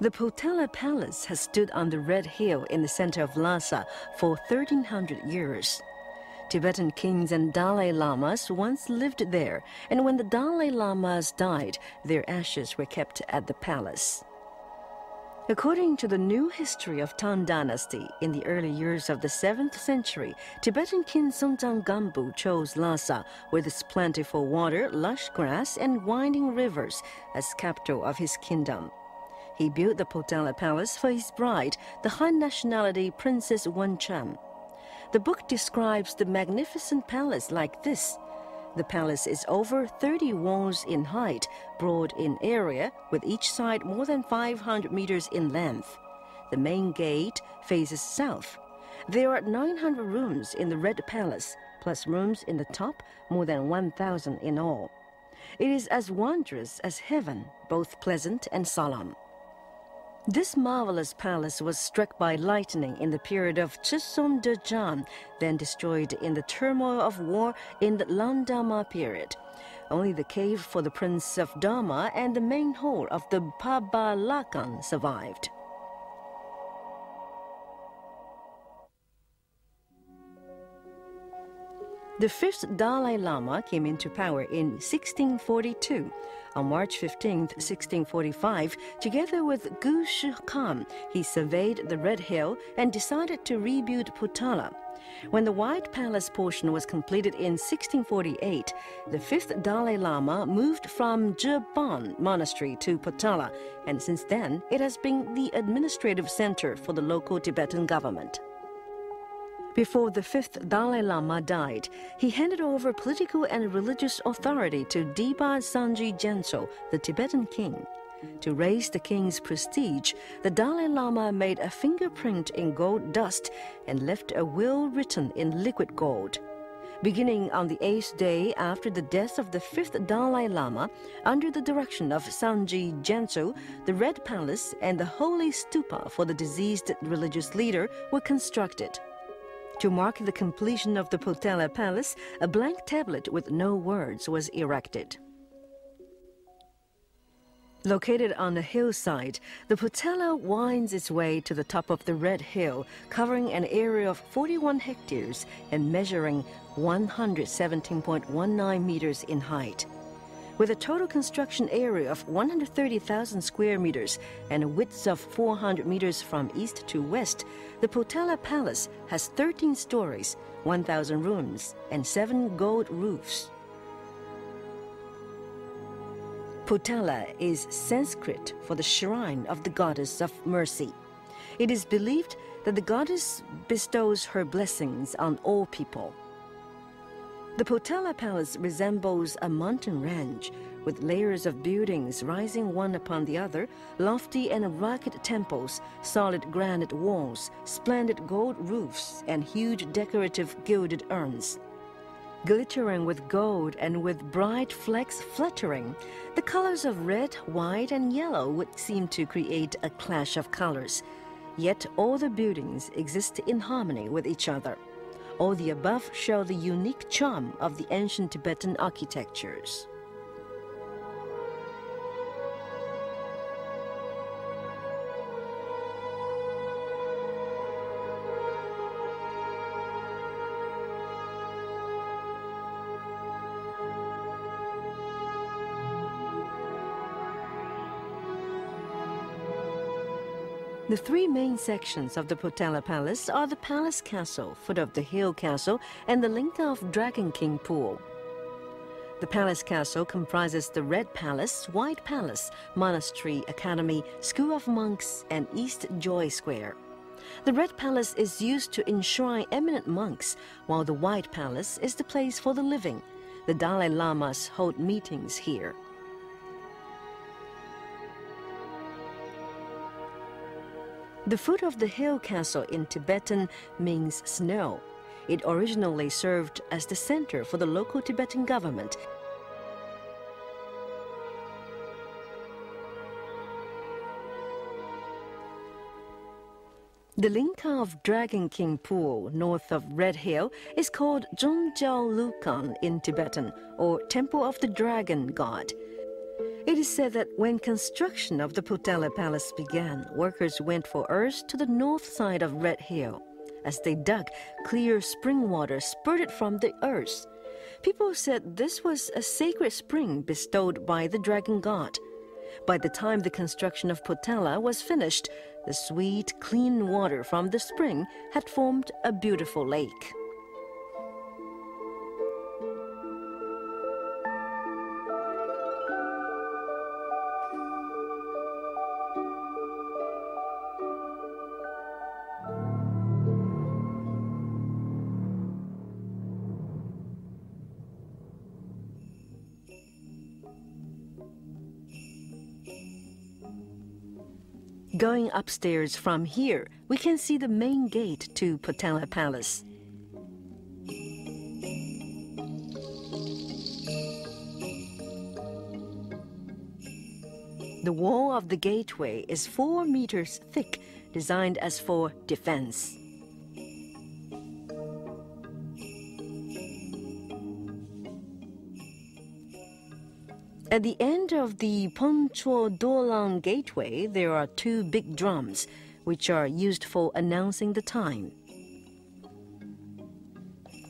The Potala Palace has stood on the Red Hill in the center of Lhasa for 1300 years. Tibetan kings and Dalai Lamas once lived there, and when the Dalai Lamas died, their ashes were kept at the palace. According to the new history of Tang Dynasty, in the early years of the 7th century, Tibetan King Songtang Gampo chose Lhasa, with its plentiful water, lush grass, and winding rivers, as capital of his kingdom. He built the Potala Palace for his bride, the Han nationality Princess Wencham. The book describes the magnificent palace like this. The palace is over 30 walls in height, broad in area, with each side more than 500 meters in length. The main gate faces south. There are 900 rooms in the Red Palace, plus rooms in the top, more than 1,000 in all. It is as wondrous as heaven, both pleasant and solemn. This marvelous palace was struck by lightning in the period of Chisom Dejan, then destroyed in the turmoil of war in the Landama period. Only the cave for the Prince of Dharma and the main hall of the Pabalakan survived. The fifth Dalai Lama came into power in 1642. On March 15, 1645, together with Gu Shi Khan, he surveyed the Red Hill and decided to rebuild Potala. When the White Palace portion was completed in 1648, the fifth Dalai Lama moved from Jeban Monastery to Potala, and since then it has been the administrative center for the local Tibetan government. Before the fifth Dalai Lama died, he handed over political and religious authority to Dipa Sanji Gyatso, the Tibetan king. To raise the king's prestige, the Dalai Lama made a fingerprint in gold dust and left a will written in liquid gold. Beginning on the 8th day after the death of the fifth Dalai Lama, under the direction of Sanji Gyatso, the Red Palace and the holy stupa for the deceased religious leader were constructed. To mark the completion of the Potala Palace, a blank tablet with no words was erected. Located on a hillside, the Potala winds its way to the top of the Red Hill, covering an area of 41 hectares and measuring 117.19 meters in height. With a total construction area of 130,000 square meters and a width of 400 meters from east to west, the Potala Palace has 13 stories, 1,000 rooms, and 7 gold roofs. Potala is Sanskrit for the shrine of the goddess of mercy. It is believed that the goddess bestows her blessings on all people. The Potala Palace resembles a mountain range, with layers of buildings rising one upon the other, lofty and rugged temples, solid granite walls, splendid gold roofs, and huge decorative gilded urns. Glittering with gold and with bright flecks fluttering, the colors of red, white, and yellow would seem to create a clash of colors. Yet all the buildings exist in harmony with each other. All the above show the unique charm of the ancient Tibetan architectures. The three main sections of the Potala Palace are the Palace Castle, foot of the Hill Castle, and the Linka of Dragon King Pool. The Palace Castle comprises the Red Palace, White Palace, Monastery Academy, School of Monks, and East Joy Square. The Red Palace is used to enshrine eminent monks, while the White Palace is the place for the living. The Dalai Lamas hold meetings here. The foot of the Hill Castle in Tibetan means snow. It originally served as the center for the local Tibetan government. The Linka of Dragon King Pool, north of Red Hill, is called Zhongjiao Lukan in Tibetan, or Temple of the Dragon God. It It is said that when construction of the Potala Palace began, workers went for earth to the north side of Red Hill. As they dug, clear spring water spurted from the earth. People said this was a sacred spring bestowed by the dragon god. By the time the construction of Potala was finished, the sweet, clean water from the spring had formed a beautiful lake. Going upstairs from here, we can see the main gate to Potala Palace. The wall of the gateway is 4 meters thick, designed as for defense. At the end of the Poncho Dolang gateway, there are 2 big drums, which are used for announcing the time.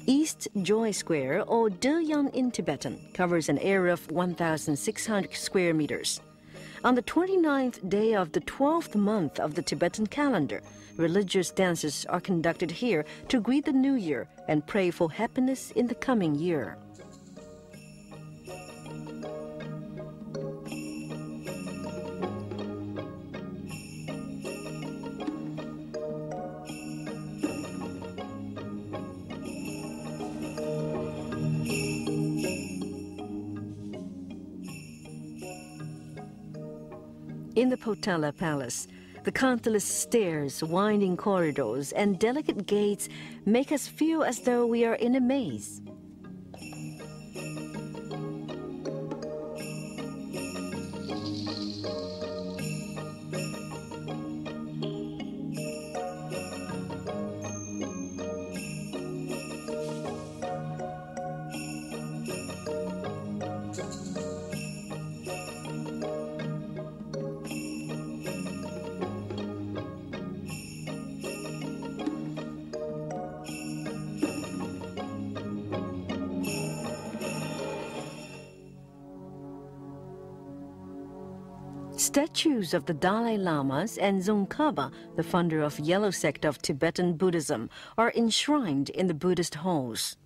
East Joy Square, or Deyan in Tibetan, covers an area of 1,600 square meters. On the 29th day of the 12th month of the Tibetan calendar, religious dances are conducted here to greet the new year and pray for happiness in the coming year. In the Potala Palace, the countless stairs, winding corridors, and delicate gates make us feel as though we are in a maze. Statues of the Dalai Lamas and Tsongkhapa, the founder of Yellow sect of Tibetan Buddhism, are enshrined in the Buddhist halls.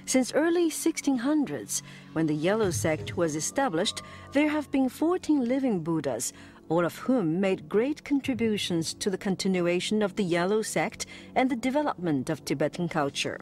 Since early 1600s, when the Yellow sect was established, there have been 14 living Buddhas, all of whom made great contributions to the continuation of the Yellow sect and the development of Tibetan culture.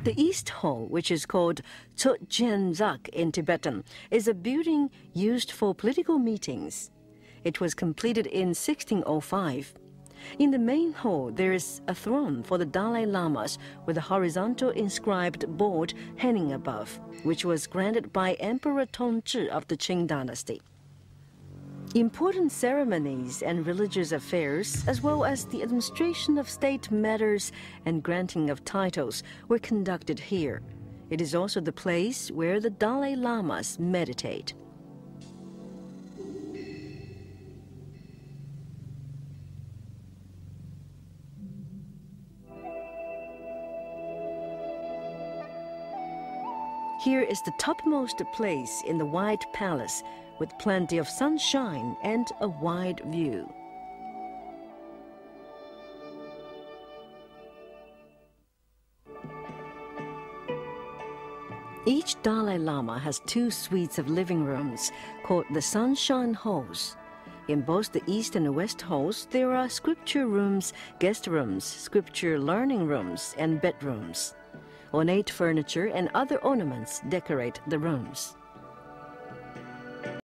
The East Hall, which is called Tsotjenzak in Tibetan, is a building used for political meetings. It was completed in 1605. In the main hall, there is a throne for the Dalai Lamas with a horizontal inscribed board hanging above, which was granted by Emperor Tongzhi of the Qing dynasty. Important ceremonies and religious affairs, as well as the administration of state matters and granting of titles, were conducted here. It is also the place where the Dalai Lamas meditate. Here is the topmost place in the White Palace, with plenty of sunshine and a wide view. Each Dalai Lama has 2 suites of living rooms, called the Sunshine Halls. In both the East and the West halls, there are scripture rooms, guest rooms, scripture learning rooms, and bedrooms. Ornate furniture and other ornaments decorate the rooms.